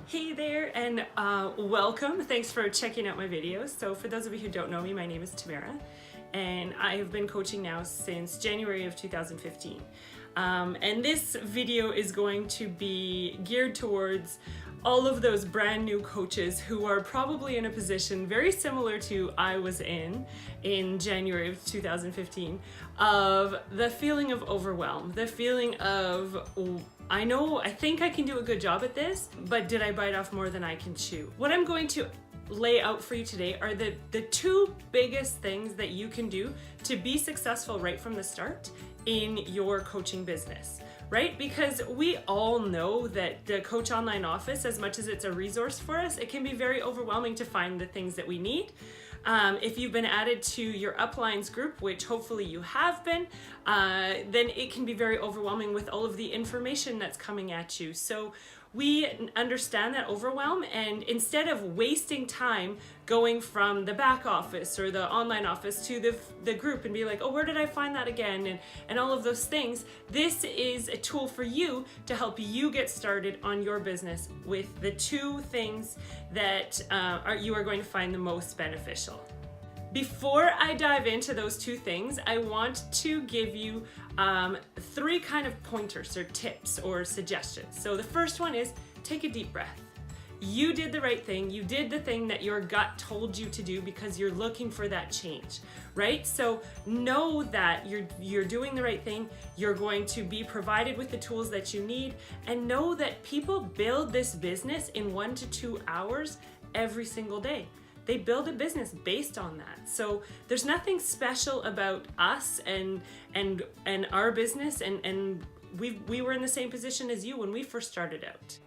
Hey there and welcome. Thanks for checking out my videos. So for those of you who don't know me, my name is Tamara and I have been coaching now since January of 2015. And this video is going to be geared towards all of those brand new coaches who are probably in a position very similar to I was in January of 2015, of the feeling of overwhelm, the feeling of, I think I can do a good job at this, but did I bite off more than I can chew? What I'm going to lay out for you today are the two biggest things that you can do to be successful right from the start in your coaching business, right? Because we all know that the Coach Online Office, as much as it's a resource for us, it can be very overwhelming to find the things that we need. If you've been added to your uplines group, which hopefully you have been, then it can be very overwhelming with all of the information that's coming at you. So we understand that overwhelm, and instead of wasting time going from the back office or the online office to the group and be like, oh, where did I find that again? And all of those things, this is a tool for you to help you get started on your business with the two things that you are going to find the most beneficial. Before I dive into those two things, I want to give you three kind of pointers or tips or suggestions. So the first one is take a deep breath. You did the right thing. You did the thing that your gut told you to do because you're looking for that change, right? So know that you're doing the right thing. You're going to be provided with the tools that you need, and know that people build this business in 1 to 2 hours every single day. They build a business based on that. So there's nothing special about us and our business, and we were in the same position as you when we first started out.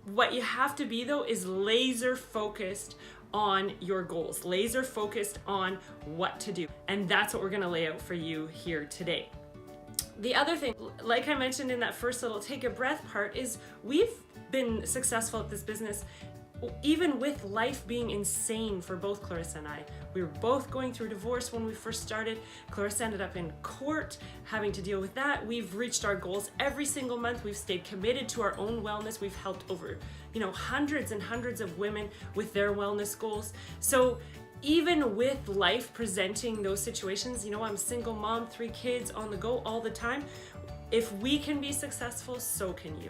What you have to be though is laser focused on your goals, laser focused on what to do. And that's what we're gonna lay out for you here today. The other thing, like I mentioned in that first little take a breath part, is we've been successful at this business even with life being insane for both Clarissa and I. We were both going through divorce when we first started. Clarissa ended up in court having to deal with that. We've reached our goals every single month. We've stayed committed to our own wellness. We've helped over, hundreds and hundreds of women with their wellness goals. So even with life presenting those situations, I'm a single mom, 3 kids on the go all the time. If we can be successful, so can you.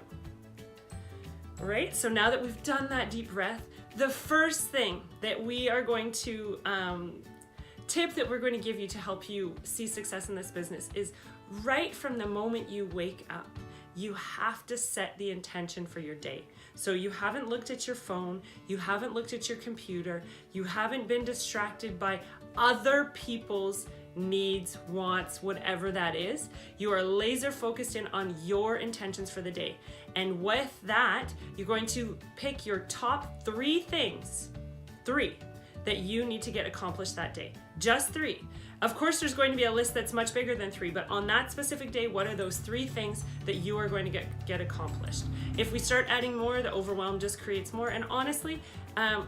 All right, so now that we've done that deep breath, the first thing that we are going to, tip that we're going to give you to help you see success in this business is right from the moment you wake up, you have to set the intention for your day. So you haven't looked at your phone, you haven't looked at your computer, you haven't been distracted by other people's needs, wants, whatever that is. You are laser focused in on your intentions for the day. And with that, you're going to pick your top 3 things, 3 that you need to get accomplished that day. Just 3. Of course, there's going to be a list that's much bigger than 3, but on that specific day, what are those 3 things that you are going to get accomplished? If we start adding more, the overwhelm just creates more. And honestly,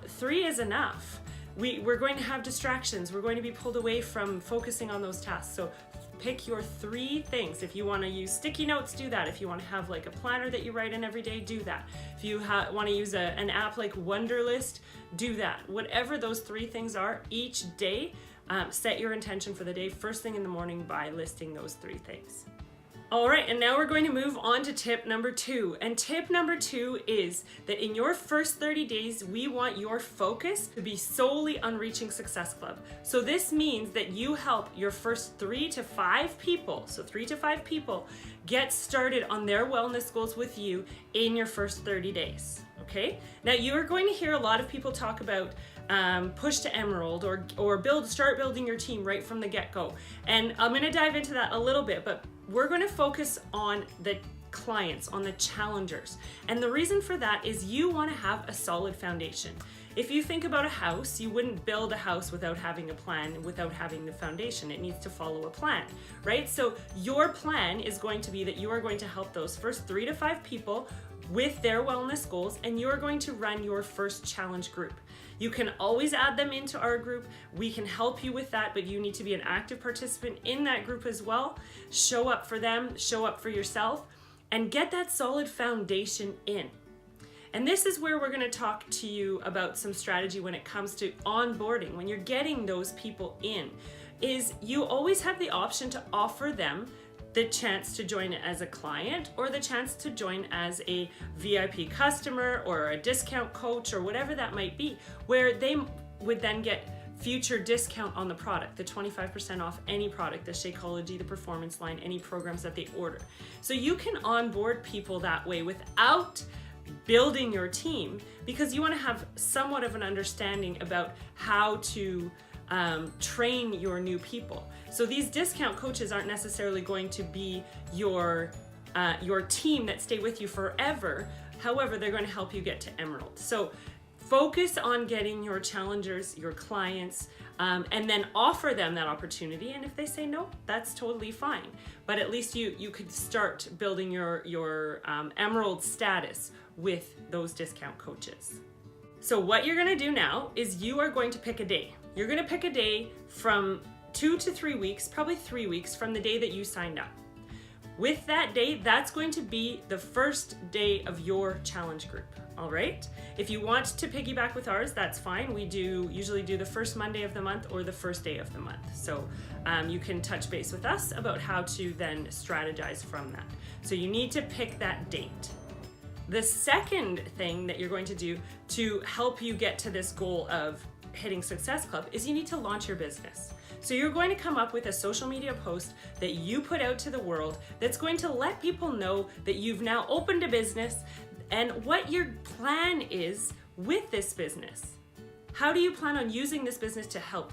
3 is enough. We're going to have distractions. We're going to be pulled away from focusing on those tasks. So pick your 3 things. If you want to use sticky notes, do that. If you want to have like a planner that you write in every day, do that. If you want to use an app like Wunderlist, do that. Whatever those 3 things are, each day, set your intention for the day first thing in the morning by listing those 3 things. All right, and now we're going to move on to tip number 2. And tip number 2 is that in your first 30 days, we want your focus to be solely on reaching Success Club. So this means that you help your first 3 to 5 people, so 3 to 5 people, get started on their wellness goals with you in your first 30 days. Okay? Now you are going to hear a lot of people talk about push to emerald or start building your team right from the get-go. And I'm going to dive into that a little bit, but we're going to focus on the clients, on the challengers. And the reason for that is you want to have a solid foundation. If you think about a house, you wouldn't build a house without having a plan, without having the foundation. It needs to follow a plan, right? So your plan is going to be that you are going to help those first 3 to 5 people with their wellness goals, and you're going to run your first challenge group. You can always add them into our group. We can help you with that, but you need to be an active participant in that group as well. Show up for them, show up for yourself, and get that solid foundation in. And this is where we're going to talk to you about some strategy when it comes to onboarding. When you're getting those people in, is you always have the option to offer them the chance to join as a client or the chance to join as a VIP customer or a discount coach or whatever that might be, where they would then get future discount on the product, the 25% off any product, the Shakeology, the Performance line, any programs that they order. So you can onboard people that way without building your team, because you want to have somewhat of an understanding about how to train your new people. So these discount coaches aren't necessarily going to be your team that stay with you forever. However, they're going to help you get to Emerald. So focus on getting your challengers, your clients, and then offer them that opportunity. And if they say no, that's totally fine. But at least you could start building your Emerald status with those discount coaches. So what you're going to do now is you are going to pick a day. You're going to pick a day from 2 to 3 weeks, probably 3 weeks from the day that you signed up. With that day, that's going to be the first day of your challenge group. All right. If you want to piggyback with ours, that's fine. We usually do the first Monday of the month or the first day of the month. So you can touch base with us about how to then strategize from that. So you need to pick that date. The second thing that you're going to do to help you get to this goal of hitting Success Club is you need to launch your business. So you're going to come up with a social media post that you put out to the world that's going to let people know that you've now opened a business and what your plan is with this business. How do you plan on using this business to help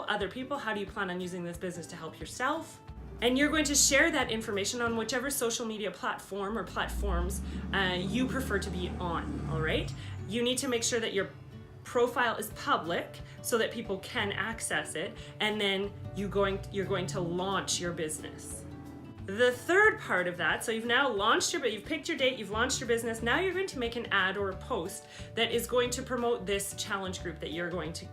other people? How do you plan on using this business to help yourself? And you're going to share that information on whichever social media platform or platforms you prefer to be on, all right? You need to make sure that your profile is public so that people can access it, and then you're going to launch your business. The third part of that, so you've now you've picked your date, you've launched your business, now you're going to make an ad or a post that is going to promote this challenge group that you're going to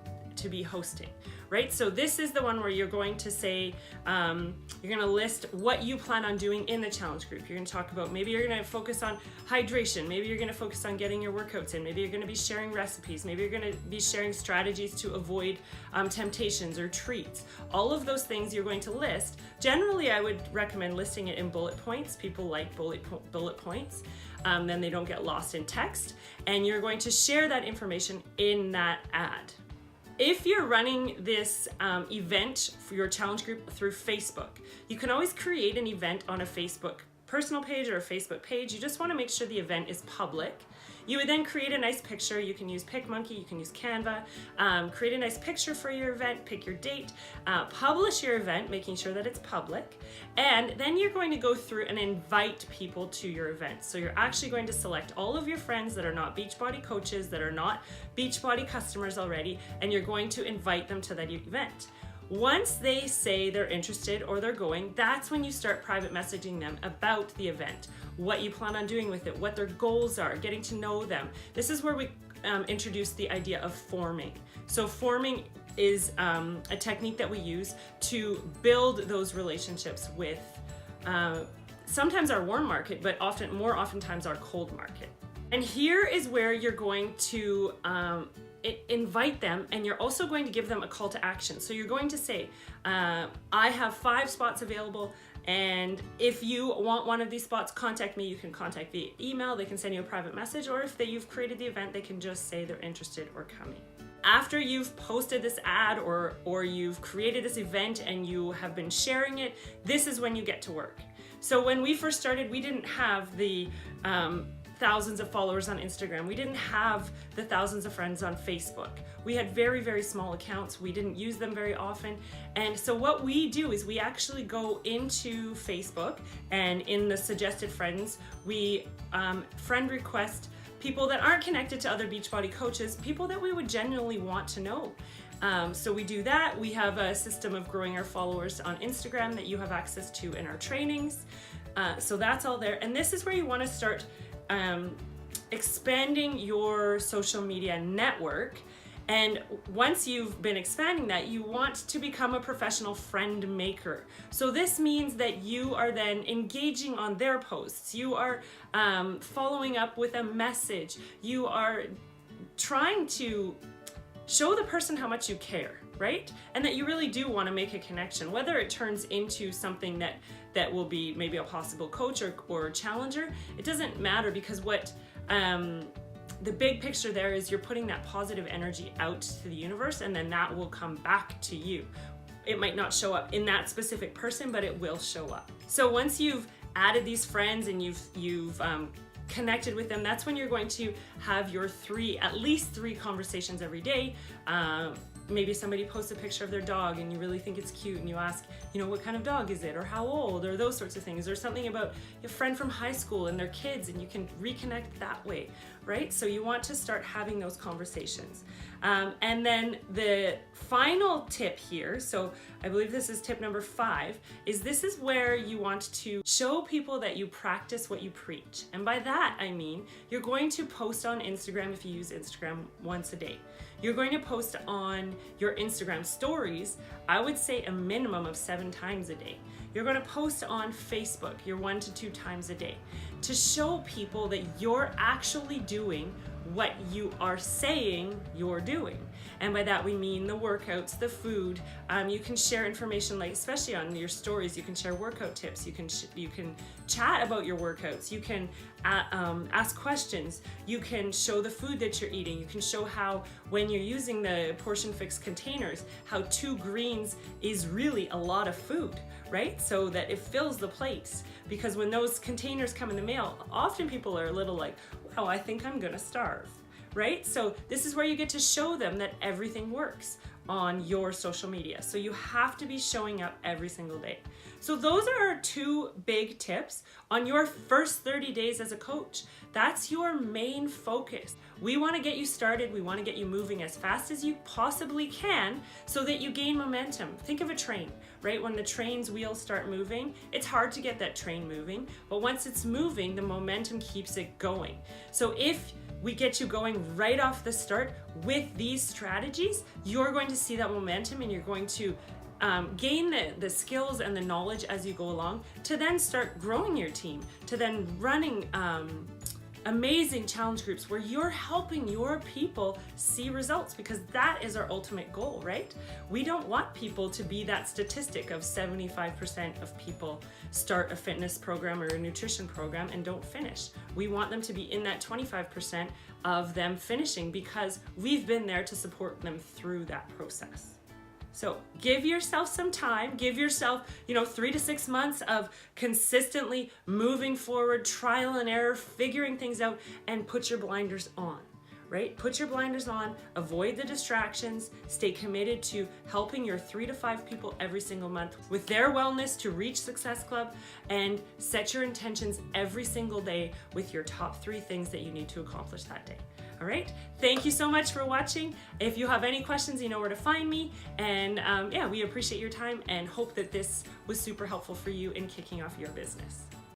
be hosting, right? So this is the one where you're going to say, you're going to list what you plan on doing in the challenge group. You're going to talk about, maybe you're going to focus on hydration, maybe you're going to focus on getting your workouts in, maybe you're going to be sharing recipes, maybe you're going to be sharing strategies to avoid temptations or treats. All of those things you're going to list. Generally, I would recommend listing it in bullet points. People like bullet points. Then they don't get lost in text. And you're going to share that information in that ad. If you're running this event for your challenge group through Facebook, you can always create an event on a Facebook personal page or a Facebook page. You just want to make sure the event is public. You would then create a nice picture. You can use PicMonkey, you can use Canva, create a nice picture for your event, pick your date, publish your event, making sure that it's public, and then you're going to go through and invite people to your event. So you're actually going to select all of your friends that are not Beachbody coaches, that are not Beachbody customers already, and you're going to invite them to that event. Once they say they're interested or they're going, that's when you start private messaging them about the event, what you plan on doing with it, what their goals are, getting to know them. This is where we introduce the idea of forming. So forming is a technique that we use to build those relationships with sometimes our warm market, but more oftentimes our cold market. And here is where you're going to invite them, and you're also going to give them a call to action. So you're going to say, I have 5 spots available, and if you want one of these spots, contact me. You can contact via email, they can send you a private message, or if you've created the event, they can just say they're interested or coming. After you've posted this ad or you've created this event and you have been sharing it, this is when you get to work. So when we first started, we didn't have the thousands of followers on Instagram. We didn't have the thousands of friends on Facebook. We had very, very small accounts. We didn't use them very often. And so what we do is we actually go into Facebook, and in the suggested friends, we friend request people that aren't connected to other Beachbody coaches, people that we would genuinely want to know. So we do that. We have a system of growing our followers on Instagram that you have access to in our trainings. So that's all there. And this is where you want to start expanding your social media network And once you've been expanding that, you want to become a professional friend maker. So this means that you are then engaging on their posts. You are following up with a message. You are trying to show the person how much you care, right? And that you really do want to make a connection, whether it turns into something that will be maybe a possible coach or challenger. It doesn't matter, because what the big picture there is you're putting that positive energy out to the universe, and then that will come back to you. It might not show up in that specific person, but it will show up. So once you've added these friends and you've connected with them, that's when you're going to have your at least three conversations every day. Maybe somebody posts a picture of their dog and you really think it's cute, and you ask, what kind of dog is it, or how old, or those sorts of things, or something about a friend from high school and their kids, and you can reconnect that way, right? So you want to start having those conversations. And then the final tip here, so I believe this is tip number 5, is this is where you want to show people that you practice what you preach. And by that, I mean, you're going to post on Instagram, if you use Instagram, once a day. You're going to post on your Instagram stories, I would say a minimum of 7 times a day. You're going to post on Facebook, 1 to 2 times a day, to show people that you're actually doing what you are saying you're doing. And by that we mean the workouts, the food. You can share information, like especially on your stories, you can share workout tips. You can chat about your workouts. You can ask questions. You can show the food that you're eating. You can show how, when you're using the portion fix containers, how 2 greens is really a lot of food, right? So that it fills the plates. Because when those containers come in the mail, often people are a little like, wow, I think I'm gonna starve, right? So this is where you get to show them that everything works on your social media. So you have to be showing up every single day. So those are our 2 big tips on your first 30 days as a coach. That's your main focus. We want to get you started. We want to get you moving as fast as you possibly can so that you gain momentum. Think of a train, right? When the train's wheels start moving, it's hard to get that train moving, but once it's moving, the momentum keeps it going. So if we get you going right off the start with these strategies, you're going to see that momentum, and you're going to gain the skills and the knowledge as you go along to then start growing your team, to then running amazing challenge groups where you're helping your people see results, because that is our ultimate goal, right? We don't want people to be that statistic of 75% of people start a fitness program or a nutrition program and don't finish. We want them to be in that 25% of them finishing, because we've been there to support them through that process. So give yourself some time, give yourself, 3 to 6 months of consistently moving forward, trial and error, figuring things out, and put your blinders on, right? Put your blinders on, avoid the distractions, stay committed to helping your 3 to 5 people every single month with their wellness to reach Success Club, and set your intentions every single day with your top 3 things that you need to accomplish that day. All right, thank you so much for watching. If you have any questions, you know where to find me. And we appreciate your time and hope that this was super helpful for you in kicking off your business.